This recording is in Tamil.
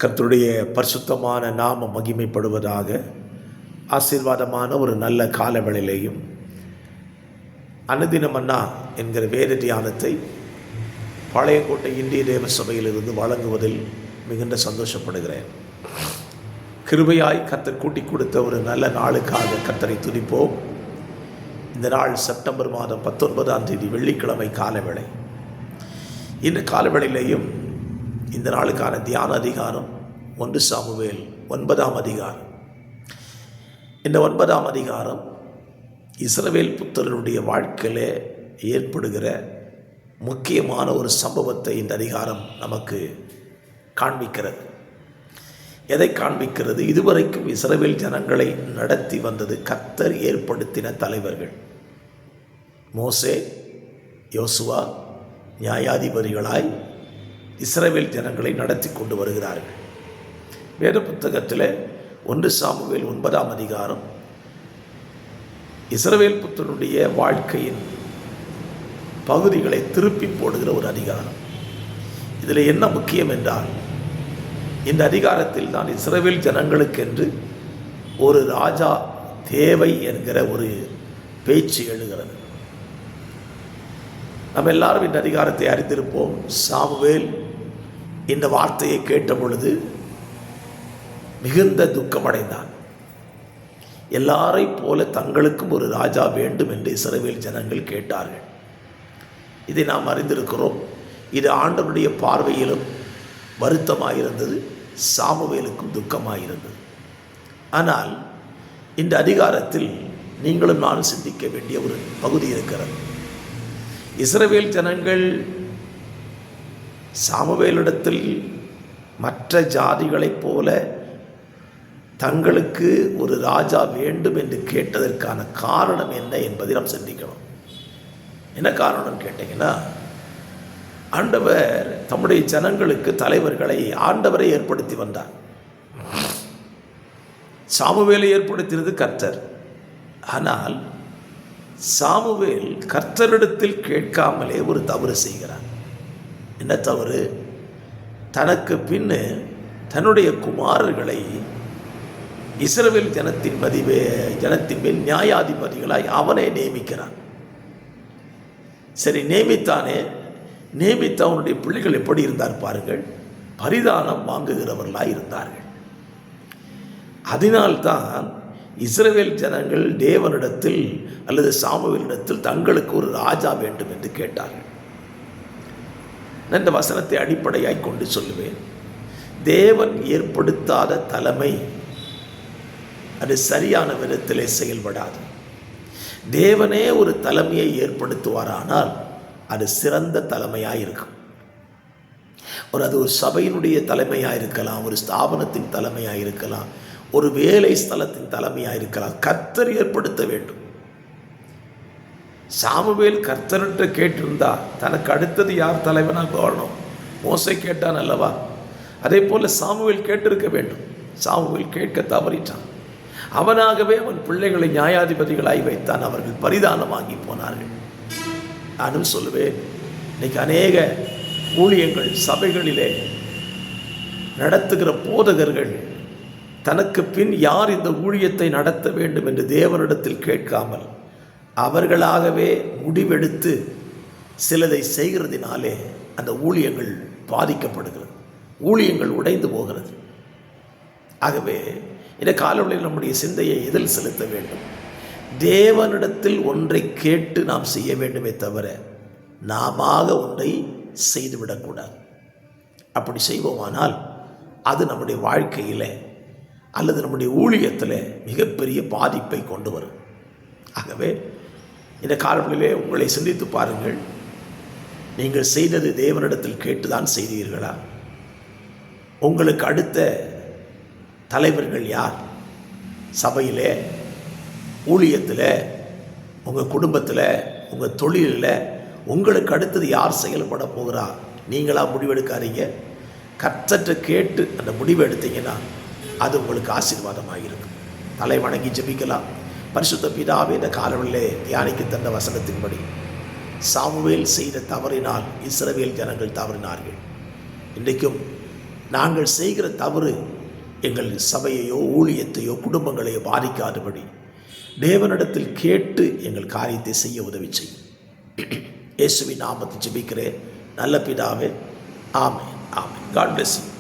கர்த்தருடைய பரிசுத்தமான நாம மகிமைப்படுவதாக. ஆசீர்வாதமான ஒரு நல்ல காலவேளையிலேயும் அனுதின மன்னா என்கிற வேத தியானத்தை பாளையங்கோட்டை இந்திய தேவ சபையிலிருந்து வழங்குவதில் மிகுந்த சந்தோஷப்படுகிறேன். கிருபையாய் கர்த்தர் கூட்டி கொடுத்த ஒரு நல்ல நாளுக்காக கர்த்தரை துதிப்போம். இந்த நாள் செப்டம்பர் மாதம் 19ஆம் தேதி வெள்ளிக்கிழமை காலவேளை. இந்த காலவேளையிலேயும் இந்த நாளுக்கான தியான அதிகாரம் 1 சாமுவேல் 9ஆம் அதிகாரம். இந்த 9ஆம் அதிகாரம் இஸ்ரவேல் புத்திரருடைய வாழ்க்கையிலே ஏற்படுகிற முக்கியமான ஒரு சம்பவத்தை இந்த அதிகாரம் நமக்கு காண்பிக்கிறது. எதை காண்பிக்கிறது? இதுவரைக்கும் இஸ்ரவேல் ஜனங்களை நடத்தி வந்தது கர்த்தர் ஏற்படுத்தின தலைவர்கள். மோசே, யோசுவா நியாயாதிபதிகளாய் இஸ்ரவேல் ஜனங்களை நடத்தி கொண்டு வருகிறார்கள். வேத புத்தகத்தில் 1 சாமுவேல் 9ஆம் அதிகாரம் இஸ்ரவேல் புத்திரனுடைய வாழ்க்கையின் பகுதிகளை திருப்பி போடுகிற ஒரு அதிகாரம். இதில் என்ன முக்கியம் என்றால், இந்த அதிகாரத்தில் தான் இஸ்ரவேல் ஜனங்களுக்கென்று ஒரு ராஜா தேவை என்கிற ஒரு பேச்சு எழுகிறது. நம்ம எல்லாரும் இந்த அதிகாரத்தை அறிந்திருப்போம். சாமுவேல் இந்த வார்த்தையை கேட்ட பொழுது மிகுந்த துக்கமடைந்தான். எல்லாரை போல தங்களுக்கும் ஒரு ராஜா வேண்டும் என்று இஸ்ரவேல் ஜனங்கள் கேட்டார்கள். இதை நாம் அறிந்திருக்கிறோம். இது ஆண்டவருடைய பார்வையிலும் வருத்தமாயிருந்தது, சாமுவேலுக்கும் துக்கமாயிருந்தது. ஆனால் இந்த அதிகாரத்தில் நீங்களும் நானும் சிந்திக்க வேண்டிய ஒரு பகுதி இருக்கிறது. இஸ்ரவேல் ஜனங்கள் சாமுவேலிடத்தில் மற்ற ஜாதிகளைப் போல தங்களுக்கு ஒரு ராஜா வேண்டும் என்று கேட்டதற்கான காரணம் என்ன என்பதை நாம் சிந்திக்கணும். என்ன காரணம் கேட்டீங்கன்னா, ஆண்டவர் தம்முடைய ஜனங்களுக்கு தலைவர்களை ஆண்டவரை ஏற்படுத்தி வந்தார். சாமுவேலை ஏற்படுத்தினது கர்த்தர். ஆனால் சாமுவேல் கர்த்தரிடத்தில் கேட்காமலே ஒரு தவறு செய்கிறார். என்ன தவறு? தனக்கு பின்னு தன்னுடைய குமாரர்களை இஸ்ரவேல் ஜனத்தின் மேல் நியாயாதிபதிகளாய் அவனை நியமிக்கிறான். சரி, நியமித்தானே. நியமித்த அவனுடைய பிள்ளைகள் எப்படி இருந்தார் பாருங்கள். பரிதானம் வாங்குகிறவர்களாய் இருந்தார்கள். அதனால்தான் இஸ்ரவேல் ஜனங்கள் தேவனிடத்தில் அல்லது சாமுவேலிடத்தில் தங்களுக்கு ஒரு ராஜா வேண்டும் என்று கேட்டார்கள். இந்த வசனத்தை அடிப்படையாய் கொண்டு சொல்லுவேன். தேவன் ஏற்படுத்தாத தலைமை அது சரியான விதத்திலே செயல்படாது. தேவனே ஒரு தலைமையை ஏற்படுத்துவாரானால் அது சிறந்த தலைமையாக இருக்கும். அது ஒரு சபையினுடைய தலைமையாக இருக்கலாம், ஒரு ஸ்தாபனத்தின் தலைமையாக இருக்கலாம், ஒரு வேலை ஸ்தலத்தின் தலைமையாக இருக்கலாம். கர்த்தர் ஏற்படுத்த வேண்டும். சாமுவேல் கர்த்தர்கிட்ட கேட்டிருந்தா தனக்கு அடுத்தது யார் தலைவனாக வாழணும்? மோசே கேட்டான் அல்லவா? அதே போல சாமுவேல் கேட்டிருக்க வேண்டும். சாமுவேல் கேட்க தவறிட்டான். அவனாகவே அவன் பிள்ளைகளை நியாயாதிபதிகளாய் வைத்தான். அவர்கள் பரிதானம் வாங்கி போனார்கள். நானும் சொல்லுவேன், இன்னைக்கு அநேக ஊழியங்கள் சபைகளிலே நடத்துகிற போதகர்கள் தனக்கு பின் யார் இந்த ஊழியத்தை நடத்த வேண்டும் என்று தேவனிடத்தில் கேட்காமல் அவர்களாகவே முடிவெடுத்து சிலதை செய்கிறதினாலே அந்த ஊழியங்கள் பாதிக்கப்படுகிறது, ஊழியங்கள் உடைந்து போகிறது. ஆகவே இந்த காலவெளியில் நம்முடைய சிந்தையை எதில் செலுத்த வேண்டும்? தேவனிடத்தில் ஒன்றை கேட்டு நாம் செய்ய வேண்டுமே தவிர நாம ஒன்றை செய்துவிடக்கூடாது. அப்படி செய்வோமானால் அது நம்முடைய வாழ்க்கையில் அல்லது நம்முடைய ஊழியத்தில் மிகப்பெரிய பாதிப்பை கொண்டு வரும். ஆகவே இந்த காலவெளியிலே உங்களை சிந்தித்து பாருங்கள். நீங்கள் செய்தது தேவனிடத்தில் கேட்டுதான் செய்தீர்களா? உங்களுக்கு அடுத்த தலைவர்கள் யார்? சபையில், ஊழியத்தில், உங்கள் குடும்பத்தில், உங்கள் தொழிலில் உங்களுக்கு அடுத்தது யார் செயல்பட போகிறா? நீங்களாக முடிவெடுக்காதீங்க. கர்த்தரை கேட்டு அந்த முடிவு எடுத்தீங்கன்னா அது உங்களுக்கு ஆசீர்வாதமாக இருக்கும். தலை வணங்கி ஜெபிக்கலாம். பரிசுத்த பிதாவே, இந்த காலவெளியிலே தியானிக்க தந்த வசனத்தின்படி சாமுவேல் செய்த தவறினால் இஸ்ரவேல் ஜனங்கள் தவறினார்கள். இன்றைக்கும் நாங்கள் செய்கிற தவறு எங்கள் சபையையோ ஊழியத்தையோ குடும்பங்களையோ பாதிக்காதபடி தேவனிடத்தில் கேட்டு எங்கள் காரியத்தை செய்ய உதவி செய்யும். இயேசுவின் நாமத்தை ஜெபிக்கிறேன் நல்ல பிதாவே. Amen. Amen. God bless you.